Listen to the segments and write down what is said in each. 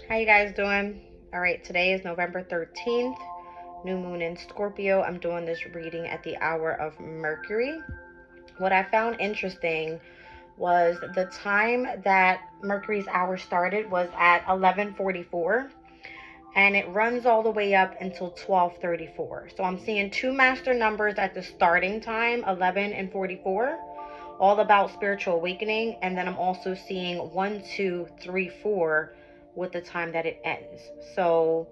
How you guys doing? All right, today is November 13th, new moon in Scorpio. I'm doing this reading at the hour of Mercury. What I found interesting was the time that Mercury's hour started was at 11:44, and it runs all the way up until 12:34. So I'm seeing two master numbers at the starting time, 11 and 44, all about spiritual awakening. And then I'm also seeing 1, 2, 3, 4 with the time that it ends. So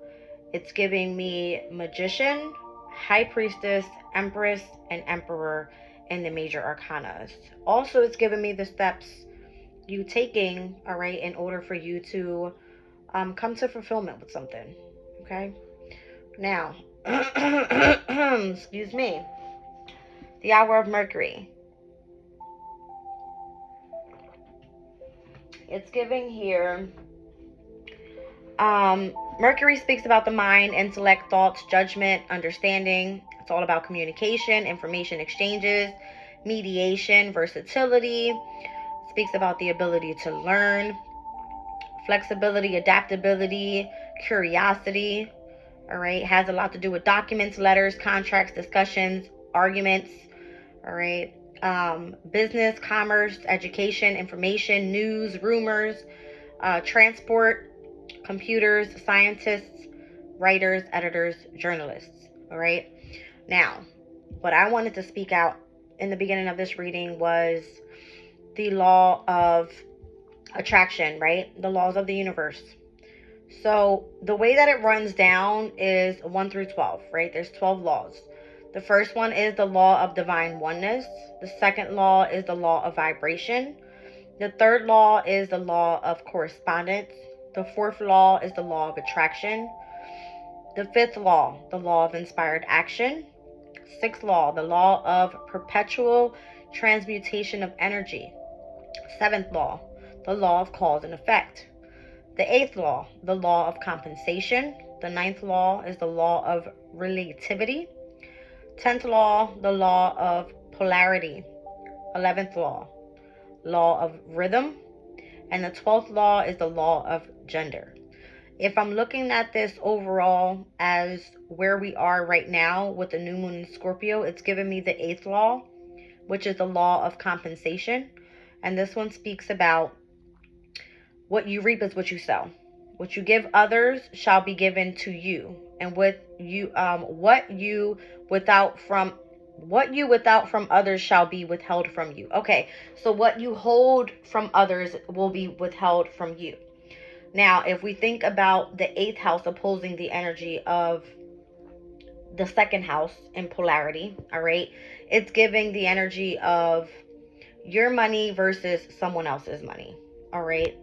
it's giving me magician, high priestess, empress, and emperor in the major arcanas. Also, it's giving me the steps you taking, all right, in order for you to come to fulfillment with something. Okay. Now, excuse me, the hour of Mercury. It's giving here. Mercury speaks about the mind, intellect, thoughts, judgment, understanding. It's all about communication, information exchanges, mediation, versatility. Speaks about the ability to learn, flexibility, adaptability, curiosity. All right, has a lot to do with documents, letters, contracts, discussions, arguments. All right, business, commerce, education, information, news, rumors, transport, computers, scientists, writers, editors, journalists. All right, now what I wanted to speak out in the beginning of this reading was the law of attraction, right? The laws of the universe. So the way that it runs down is 1 through 12, right? There's 12 laws. The first one is the law of divine oneness. The second law is the law of vibration. The third law is the law of correspondence. The fourth law is the law of attraction. The fifth law, the law of inspired action. Sixth law, the law of perpetual transmutation of energy. Seventh law, the law of cause and effect. The eighth law, the law of compensation. The ninth law is the law of relativity. 10th law, the law of polarity. 11th law, law of rhythm. And the 12th law is the law of gender. If I'm looking at this overall as where we are right now with the new moon in Scorpio, it's giving me the 8th law, which is the law of compensation. And this one speaks about what you reap is what you sow. What you give others shall be given to you, and what you without from others shall be withheld from you. Okay, so what you hold from others will be withheld from you. Now, if we think about the 8th house opposing the energy of the 2nd house in polarity, all right, it's giving the energy of your money versus someone else's money, all right?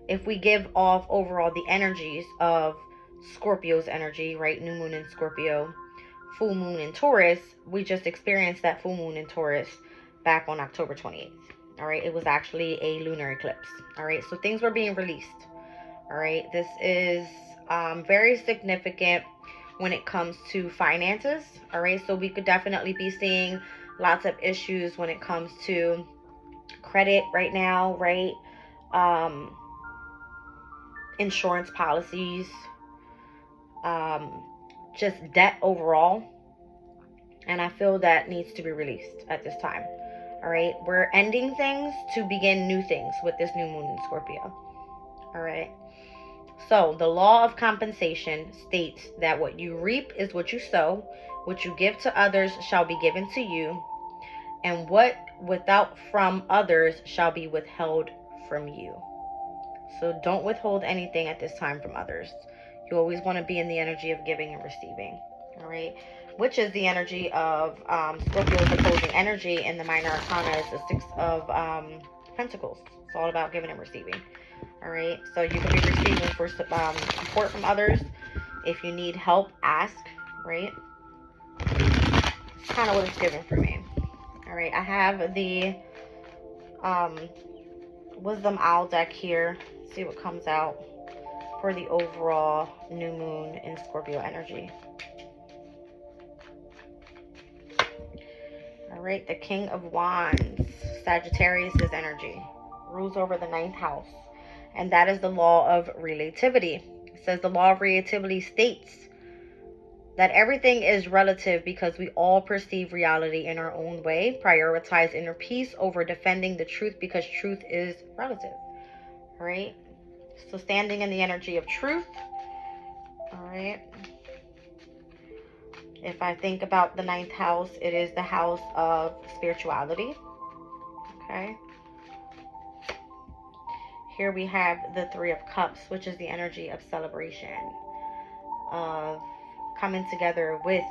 If we give off overall the energies of Scorpio's energy, right? New moon in Scorpio, full moon in Taurus. We just experienced that full moon in Taurus back on October 28th. All right. It was actually a lunar eclipse. All right. So things were being released. All right. This is very significant when it comes to finances. All right. So we could definitely be seeing lots of issues when it comes to credit right now, right? Insurance policies, just debt overall. And I feel that needs to be released at this time. All right. We're ending things to begin new things with this new moon in Scorpio. All right. So the law of compensation states that what you reap is what you sow. What you give to others shall be given to you. And what without from others shall be withheld from you. So don't withhold anything at this time from others. You always want to be in the energy of giving and receiving. All right. Which is the energy of Scorpio's opposing energy in the minor arcana is the 6 of Pentacles. It's all about giving and receiving. All right. So you can be receiving for support from others. If you need help, ask. Right. It's kind of what it's giving for me. All right. I have the Wisdom Owl deck here. See what comes out for the overall new moon in Scorpio energy. All right, the King of Wands, Sagittarius' energy, rules over the 9th house. And that is the law of relativity. It says the law of relativity states that everything is relative because we all perceive reality in our own way, prioritize inner peace over defending the truth because truth is relative. All right? So standing in the energy of truth. All right? If I think about the 9th house, it is the house of spirituality. Okay? Here we have the 3 of Cups, which is the energy of celebration, of coming together with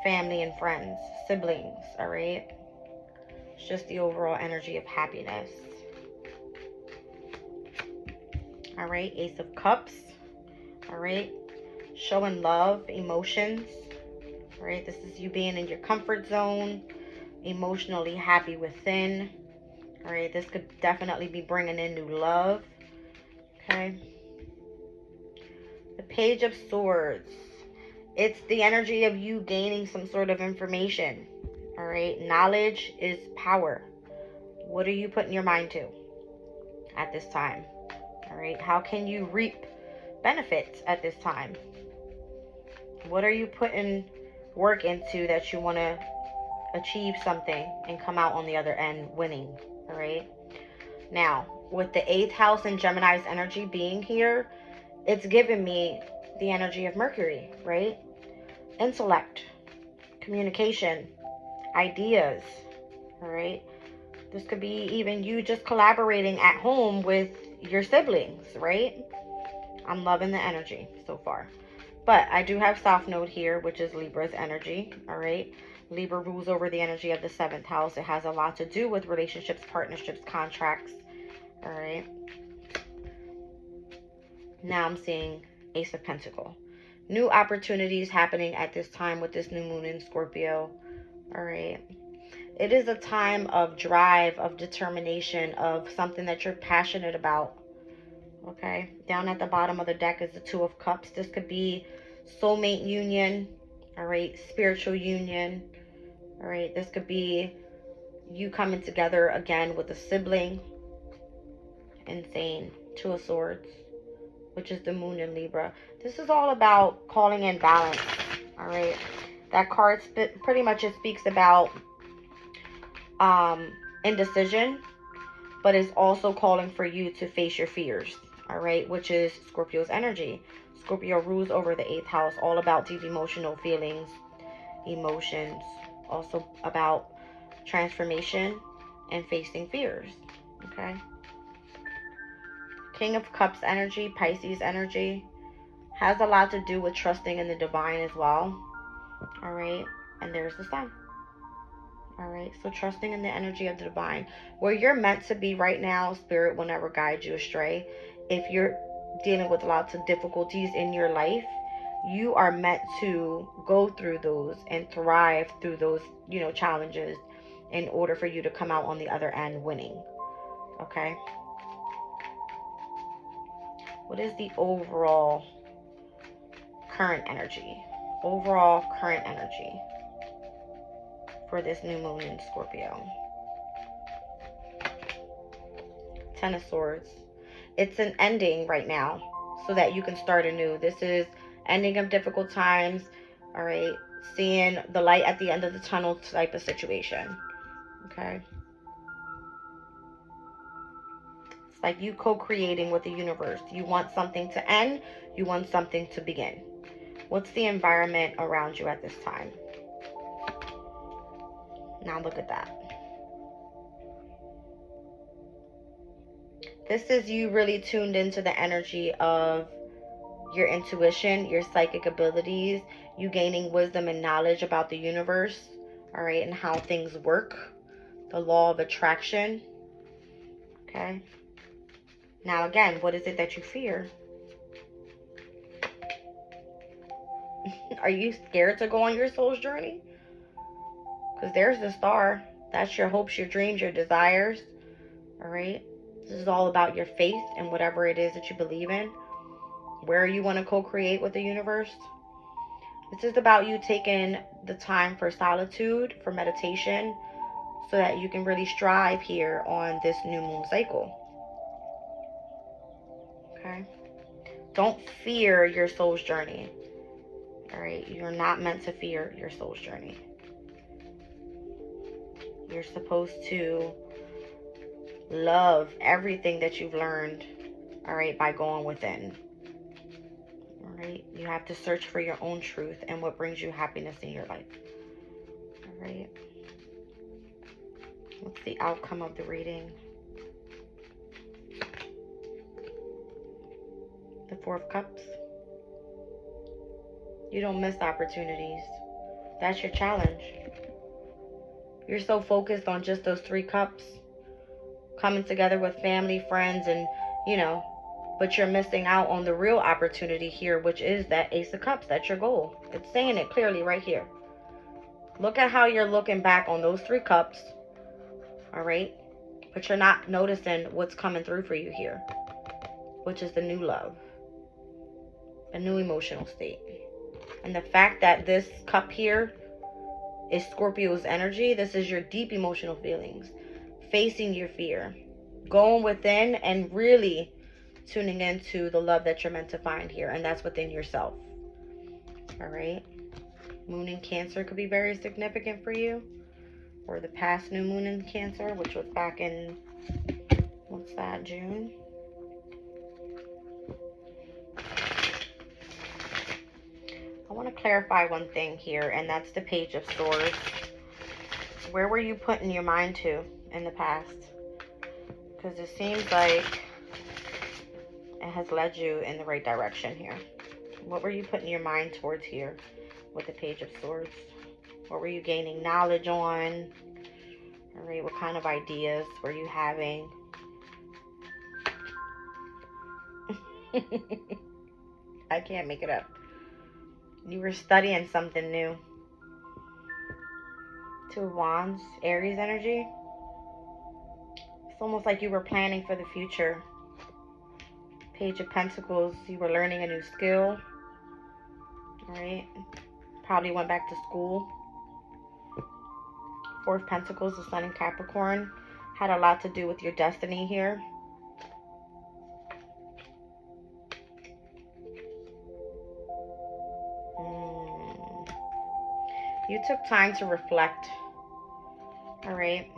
family and friends, siblings, all right? It's just the overall energy of happiness. All right, Ace of Cups, all right? Showing love, emotions, all right? This is you being in your comfort zone, emotionally happy within, all right? This could definitely be bringing in new love, okay? The Page of Swords. It's the energy of you gaining some sort of information. All right. Knowledge is power. What are you putting your mind to at this time? All right. How can you reap benefits at this time? What are you putting work into that you want to achieve something and come out on the other end winning? All right. Now, with the 8th house and Gemini's energy being here, it's giving me the energy of Mercury, right? Intellect, communication, ideas, all right? This could be even you just collaborating at home with your siblings, right? I'm loving the energy so far. But I do have South Node here, which is Libra's energy, all right? Libra rules over the energy of the 7th house. It has a lot to do with relationships, partnerships, contracts, all right? Now I'm seeing Ace of Pentacles. New opportunities happening at this time with this new moon in Scorpio. All right. It is a time of drive, of determination, of something that you're passionate about. Okay. Down at the bottom of the deck is the 2 of Cups. This could be soulmate union. All right. Spiritual union. All right. This could be you coming together again with a sibling. Insane. 2 of Swords, which is the moon in Libra. This is all about calling in balance, all right? That card pretty much it speaks about indecision, but it's also calling for you to face your fears, all right? Which is Scorpio's energy. Scorpio rules over the 8th house, all about deep emotional feelings, emotions, also about transformation and facing fears, okay? King of Cups energy, Pisces energy, has a lot to do with trusting in the divine as well. All right. And there's the sun. All right. So trusting in the energy of the divine. Where you're meant to be right now, spirit will never guide you astray. If you're dealing with lots of difficulties in your life, you are meant to go through those and thrive through those, challenges in order for you to come out on the other end winning. Okay. What is the overall current energy? Overall current energy for this new moon in Scorpio. 10 of Swords. It's an ending right now so that you can start anew. This is ending of difficult times. All right. Seeing the light at the end of the tunnel type of situation. Okay. It's like you co-creating with the universe. You want something to end. You want something to begin. What's the environment around you at this time? Now look at that. This is you really tuned into the energy of your intuition, your psychic abilities, you gaining wisdom and knowledge about the universe, all right, and how things work, the law of attraction, okay? Now again, what is it that you fear? Are you scared to go on your soul's journey? Because there's the star. That's your hopes, your dreams, your desires, all right? This is all about your faith and whatever it is that you believe in, where you want to co-create with the universe. This is about you taking the time for solitude, for meditation, so that you can really strive here on this new moon cycle. Okay? Don't fear your soul's journey. All right? You're not meant to fear your soul's journey. You're supposed to love everything that you've learned, all right, by going within. All right? You have to search for your own truth and what brings you happiness in your life. All right? What's the outcome of the reading? The Four of Cups. You don't miss opportunities. That's your challenge. You're so focused on just those 3 cups coming together with family, friends, and, you know, but you're missing out on the real opportunity here, which is that Ace of Cups. That's your goal. It's saying it clearly right here. Look at how you're looking back on those 3 cups, all right? But you're not noticing what's coming through for you here, which is the new love, a new emotional state. And the fact that this cup here is Scorpio's energy, this is your deep emotional feelings, facing your fear, going within and really tuning into the love that you're meant to find here, and that's within yourself. All right? Moon in Cancer could be very significant for you, or the past new moon in Cancer, which was back in, what's that, June? I want to clarify one thing here, and that's the Page of Swords. Where were you putting your mind to in the past? Because it seems like it has led you in the right direction here. What were you putting your mind towards here with the Page of Swords? What were you gaining knowledge on? All right, what kind of ideas were you having? I can't make it up. You were studying something new. 2 of Wands, Aries energy. It's almost like you were planning for the future. Page of Pentacles, you were learning a new skill. All right. Probably went back to school. 4 of Pentacles, the Sun in Capricorn, had a lot to do with your destiny here. You took time to reflect. All right.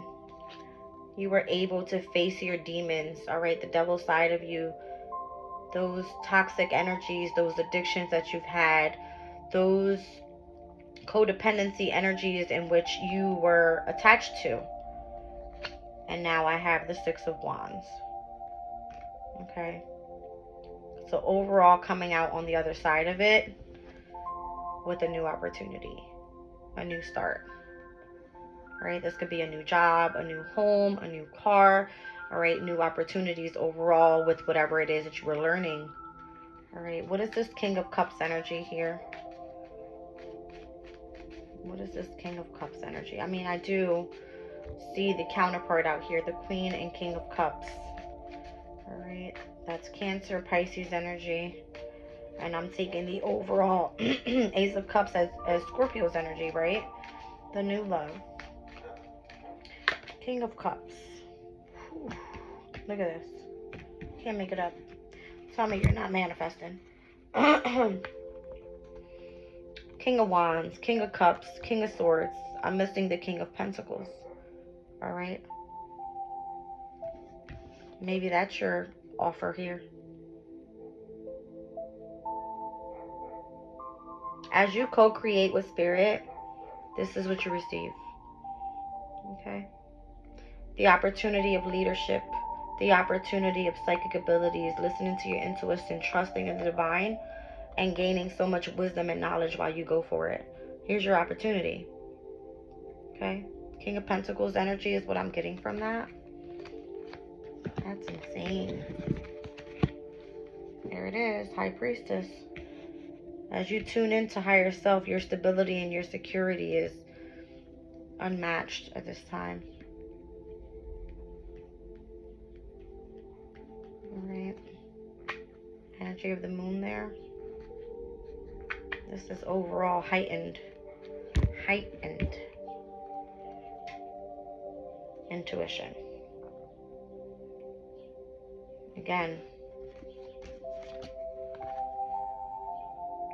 You were able to face your demons. All right. The devil side of you. Those toxic energies, those addictions that you've had, those codependency energies in which you were attached to. And now I have the 6 of Wands. Okay. So overall, coming out on the other side of it with a new opportunity, a new start. All right. This could be a new job, a new home, a new car. All right. New opportunities overall with whatever it is that you were learning. All right. What is this King of Cups energy here? What is this King of Cups energy? I mean, I do see the counterpart out here, the Queen and King of Cups. All right. That's Cancer, Pisces energy. And I'm taking the overall Ace of Cups as Scorpio's energy, right? The new love. King of Cups. Whew. Look at this. Can't make it up. Tell me you're not manifesting. King of Wands, King of Cups, King of Swords. I'm missing the King of Pentacles. All right. Maybe that's your offer here. As you co-create with Spirit, this is what you receive. Okay. The opportunity of leadership, the opportunity of psychic abilities, listening to your intuition, trusting in the divine, and gaining so much wisdom and knowledge while you go for it. Here's your opportunity. Okay. King of Pentacles energy is what I'm getting from that. That's insane. There it is, High Priestess. As you tune into higher self, your stability and your security is unmatched at this time. All right. Energy of the moon there. This is overall heightened intuition. Again,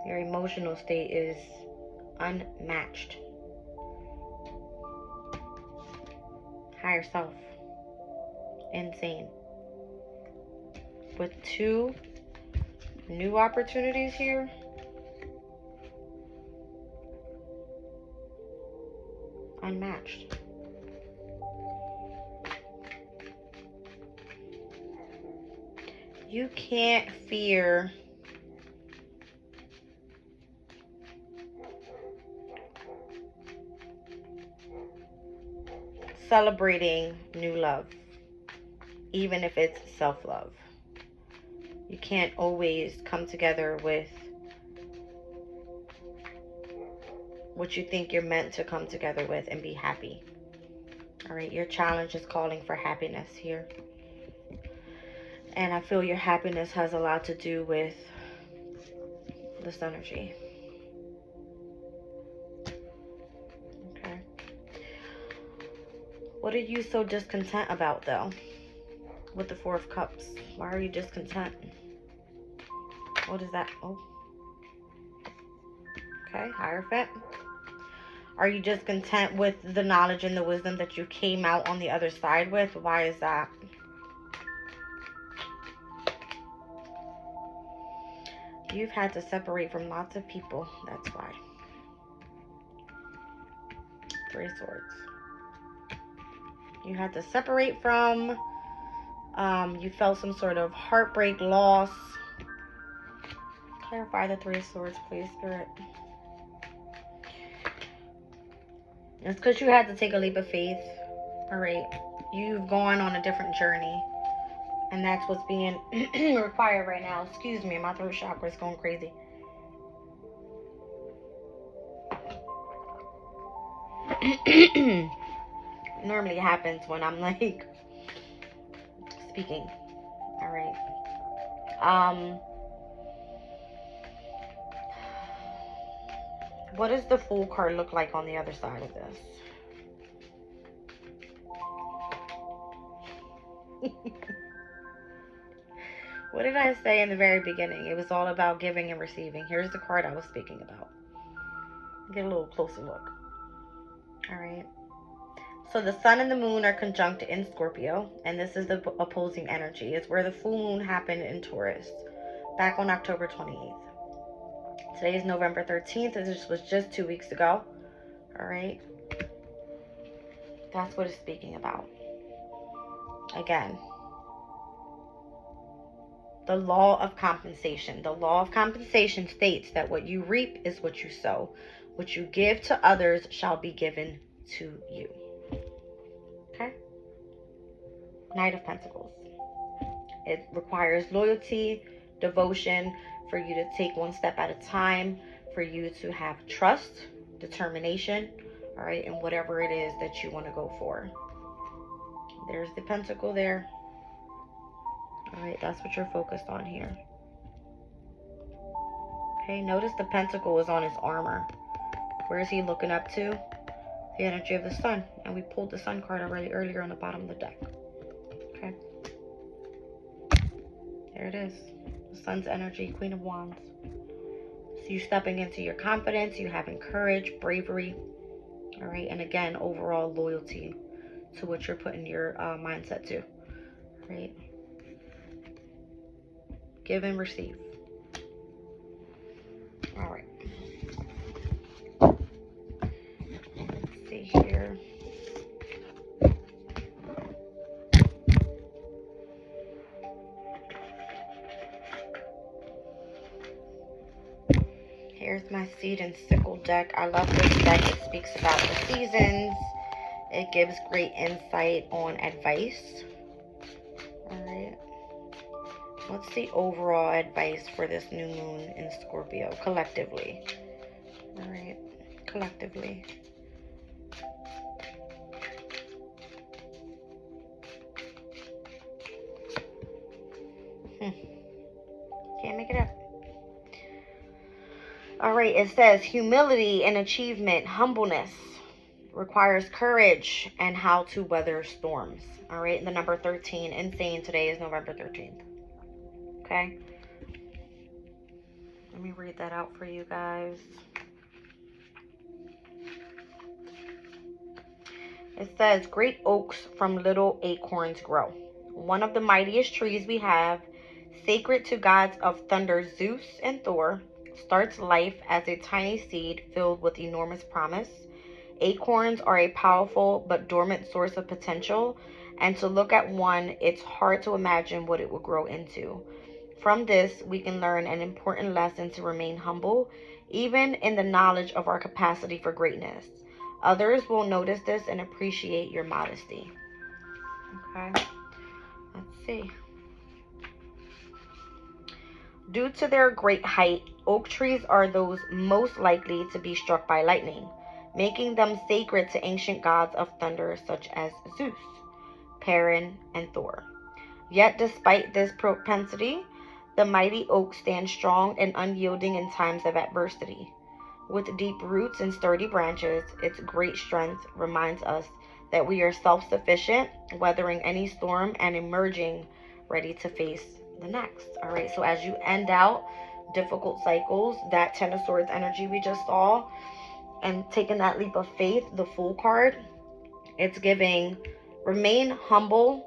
Your emotional state is unmatched. Higher self. Insane. With 2 new opportunities here. Unmatched. You can't fear celebrating new love, even if it's self-love. You can't always come together with what you think you're meant to come together with and be happy. All right, your challenge is calling for happiness here. And I feel your happiness has a lot to do with this energy. Okay. What are you so discontent about, though? With the 4 of Cups. Why are you discontent? What is that? Oh. Okay, Hierophant. Are you discontent with the knowledge and the wisdom that you came out on the other side with? Why is that? You've had to separate from lots of people. That's why. 3 of Swords. You had to separate from. You felt some sort of heartbreak, loss. Clarify the 3 of Swords, please, Spirit. It's because you had to take a leap of faith. All right. You've gone on a different journey. And that's what's being required right now. Excuse me, my throat chakra is going crazy. Normally happens when I'm like speaking. All right. What does the Fool card look like on the other side of this? What did I say in the very beginning? It was all about giving and receiving. Here's the card I was speaking about. Get a little closer look. All right. So the Sun and the Moon are conjunct in Scorpio, and this is the opposing energy. It's where the full moon happened in Taurus back on October 28th. Today is November 13th. This was just 2 weeks ago. All right. That's what it's speaking about. Again, the law of compensation. The law of compensation states that what you reap is what you sow. What you give to others shall be given to you. Okay? Knight of Pentacles. It requires loyalty, devotion, for you to take one step at a time, for you to have trust, determination, all right, and whatever it is that you want to go for. There's the Pentacle there. All right, that's what you're focused on here. Okay, notice the Pentacle is on his armor. Where is he looking up to? The energy of the Sun. And we pulled the Sun card already earlier on the bottom of the deck. Okay. There it is. The Sun's energy, Queen of Wands. So you stepping into your confidence, you having courage, bravery. All right, and again, overall loyalty to what you're putting your mindset to. All right. Give and receive. All right. Let's see here. Here's my Seed and Sickle deck. I love this deck. It speaks about the seasons. It gives great insight on advice. All right. What's the overall advice for this new moon in Scorpio collectively? All right. Collectively. Can't make it up. All right, it says humility and achievement, humbleness requires courage and how to weather storms. All right, and the number 13, insane, today is November 13th. Okay. Let me read that out for you guys. It says, great oaks from little acorns grow. One of the mightiest trees we have, sacred to gods of thunder Zeus and Thor, starts life as a tiny seed filled with enormous promise. Acorns are a powerful but dormant source of potential, and to look at one, it's hard to imagine what it will grow into. From this, we can learn an important lesson to remain humble, even in the knowledge of our capacity for greatness. Others will notice this and appreciate your modesty. Okay, let's see. Due to their great height, oak trees are those most likely to be struck by lightning, making them sacred to ancient gods of thunder such as Zeus, Perun, and Thor. Yet, despite this propensity, the mighty oak stands strong and unyielding in times of adversity. With deep roots and sturdy branches, its great strength reminds us that we are self-sufficient, weathering any storm and emerging ready to face the next. All right, so as you end out difficult cycles, that Ten of Swords energy we just saw, and taking that leap of faith, the Fool card, it's giving remain humble.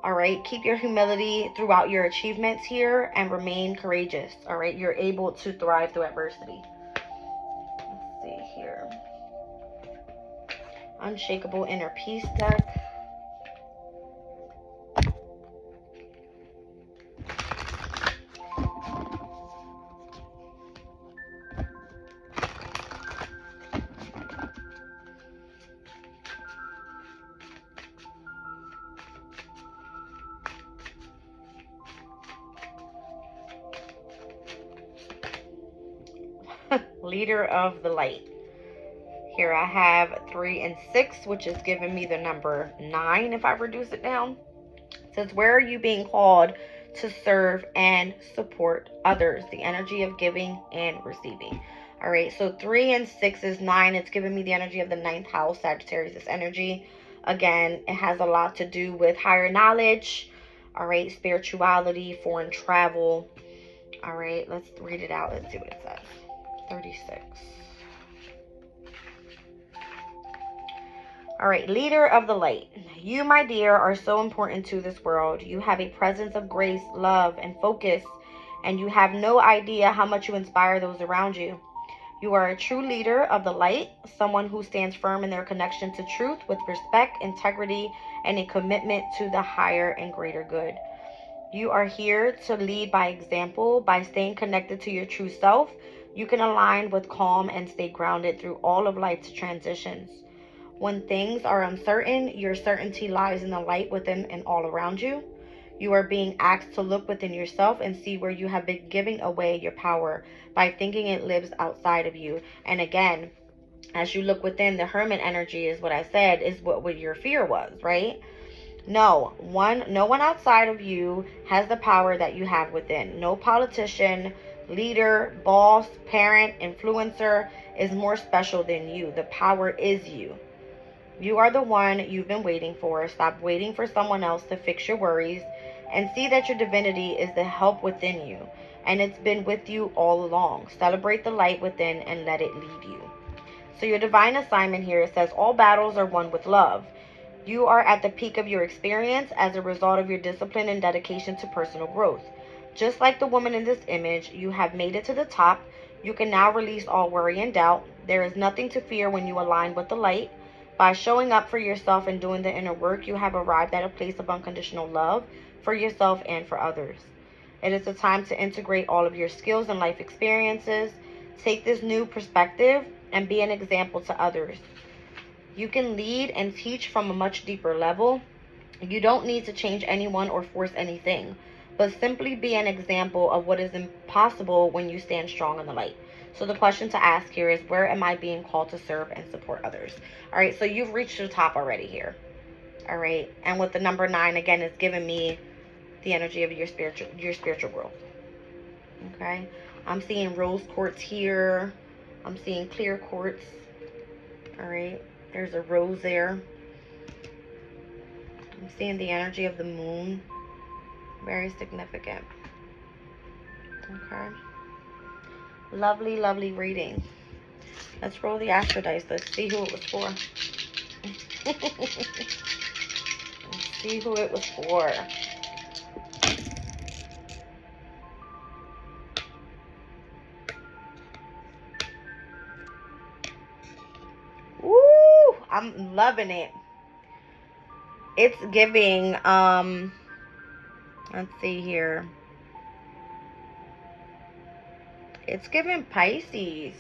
All right, keep your humility throughout your achievements here and remain courageous. All right, you're able to thrive through adversity. Let's see here. Unshakable Inner Peace deck. Leader of the Light. Here I have 3 and 6, which is giving me the number 9 if I reduce it down. It says, where are you being called to serve and support others? The energy of giving and receiving. All right, so 3 and 6 is 9. It's giving me the energy of the 9th house, Sagittarius energy. Again, it has a lot to do with higher knowledge, all right, spirituality, foreign travel. All right, let's read it out. Let's see what it says. 36. All right, leader of the light. You, my dear, are so important to this world. You have a presence of grace, love, and focus, and you have no idea how much you inspire those around you. You are a true leader of the light, someone who stands firm in their connection to truth with respect, integrity, and a commitment to the higher and greater good. You are here to lead by example. By staying connected to your true self, you can align with calm and stay grounded through all of life's transitions. When things are uncertain, your certainty lies in the light within and all around you. You are being asked to look within yourself and see where you have been giving away your power by thinking it lives outside of you. And again, as you look within, the Hermit energy is what I said, is what your fear was, right? No one outside of you has the power that you have within. No politician, leader, boss, parent, influencer is more special than you. The power is you. You are the one you've been waiting for. Stop waiting for someone else to fix your worries and see that your divinity is the help within you, and it's been with you all along. Celebrate the light within and let it lead you. So your divine assignment here, it says all battles are won with love. You are at the peak of your experience as a result of your discipline and dedication to personal growth. Just like the woman in this image, you have made it to the top. You can now release all worry and doubt. There is nothing to fear when you align with the light. By showing up for yourself and doing the inner work, you have arrived at a place of unconditional love for yourself and for others. It is the time to integrate all of your skills and life experiences. Take this new perspective and be an example to others. You can lead and teach from a much deeper level. You don't need to change anyone or force anything, but simply be an example of what is impossible when you stand strong in the light. So the question to ask here is, where am I being called to serve and support others? All right, so you've reached the top already here. All right, and with the number 9, again, it's giving me the energy of your spiritual growth. Okay, I'm seeing rose quartz here. I'm seeing clear quartz. All right, there's a rose there. I'm seeing the energy of the moon. Very significant. Okay. Lovely, lovely reading. Let's roll the astro dice. Let's see who it was for. Let's see who it was for. Woo! I'm loving it. It's giving, let's see here. It's giving Pisces.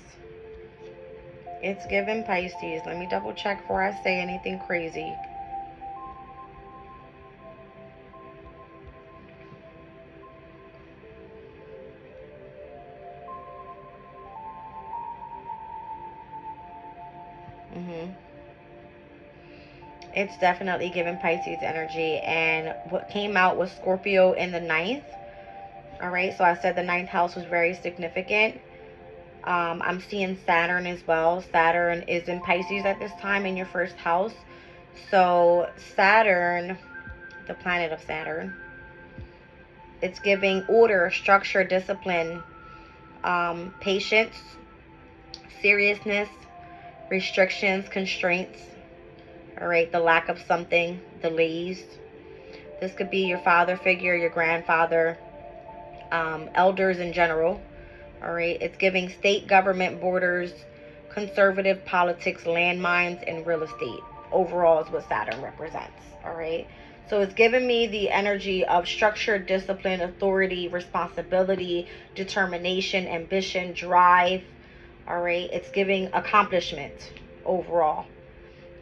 It's giving Pisces. Let me double check before I say anything crazy. It's definitely giving Pisces energy. And what came out was Scorpio in the 9th. All right, so I said the 9th house was very significant. I'm seeing Saturn as well. Saturn is in Pisces at this time in your first house. So Saturn, the planet of Saturn, it's giving order, structure, discipline, patience, seriousness, restrictions, constraints. All right, the lack of something, delays. This could be your father figure, your grandfather, elders in general. All right, it's giving state government, borders, conservative politics, landmines, and real estate. Overall is what Saturn represents. All right, so it's giving me the energy of structure, discipline, authority, responsibility, determination, ambition, drive. All right, it's giving accomplishment overall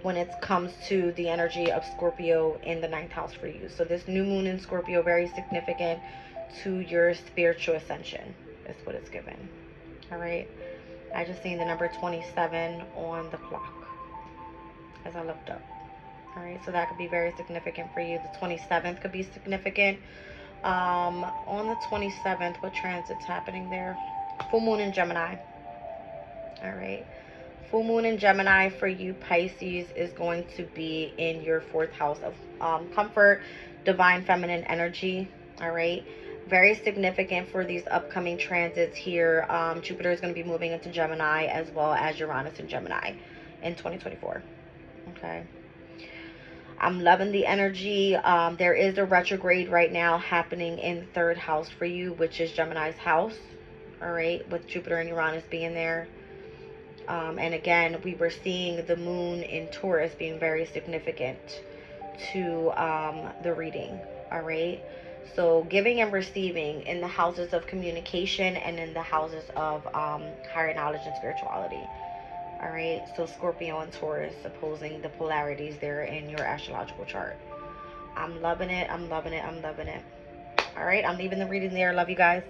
when it comes to the energy of Scorpio in the 9th house for you. So this new moon in Scorpio, very significant to your spiritual ascension. Is what it's given. All right. I just seen the number 27 on the clock as I looked up. All right. So that could be very significant for you. The 27th could be significant. On the 27th, what transit's happening there? Full moon in Gemini. All right. Full moon in Gemini for you, Pisces, is going to be in your 4th house of comfort, divine feminine energy. All right. Very significant for these upcoming transits here. Jupiter is going to be moving into Gemini as well as Uranus in Gemini in 2024. Okay. I'm loving the energy. There is a retrograde right now happening in the 3rd house for you, which is Gemini's house. All right. With Jupiter and Uranus being there. And again, we were seeing the moon in Taurus being very significant to the reading. All right. So giving and receiving in the houses of communication and in the houses of higher knowledge and spirituality. All right. So Scorpio and Taurus opposing the polarities there in your astrological chart. I'm loving it. I'm loving it. I'm loving it. All right. I'm leaving the reading there. Love you guys.